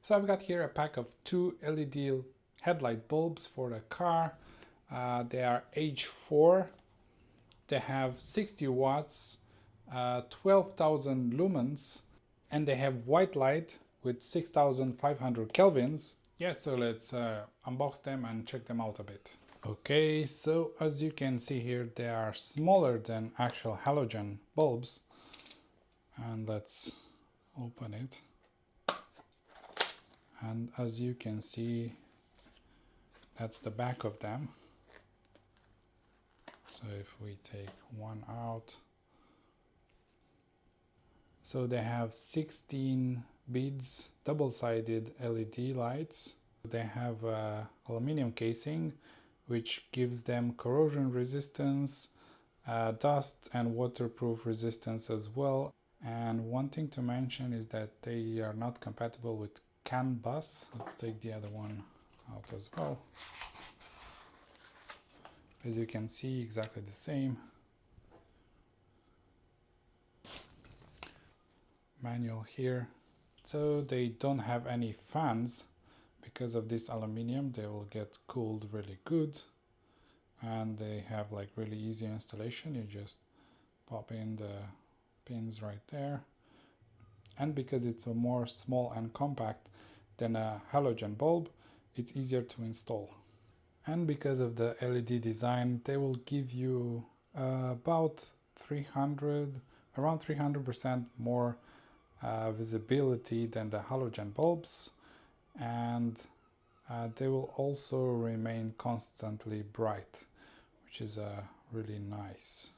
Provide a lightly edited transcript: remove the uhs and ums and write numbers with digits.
So I've got here a pack of 2 LED headlight bulbs for the car. They are H4. They have 60 watts, 12,000 lumens, and they have white light with 6,500 kelvins. Yeah, so let's unbox them and check them out a bit. Okay, so as you can see here, they are smaller than actual halogen bulbs. And let's open it. And as you can see, that's the back of them. So if we take one out, so they have 16 beads, double-sided LED lights. They have aluminum casing, which gives them corrosion resistance, dust and waterproof resistance as well. And one thing to mention is that they are not compatible with CAN bus. Let's take the other one out as well. As you can see, exactly the same. Manual here. So they don't have any fans. Because of this aluminum, they will get cooled really good. And they have like really easy installation. You just pop in the pins right there. And because it's a more small and compact than a halogen bulb, it's easier to install. And because of the LED design, they will give you about around 300% more visibility than the halogen bulbs, and they will also remain constantly bright, which is really nice.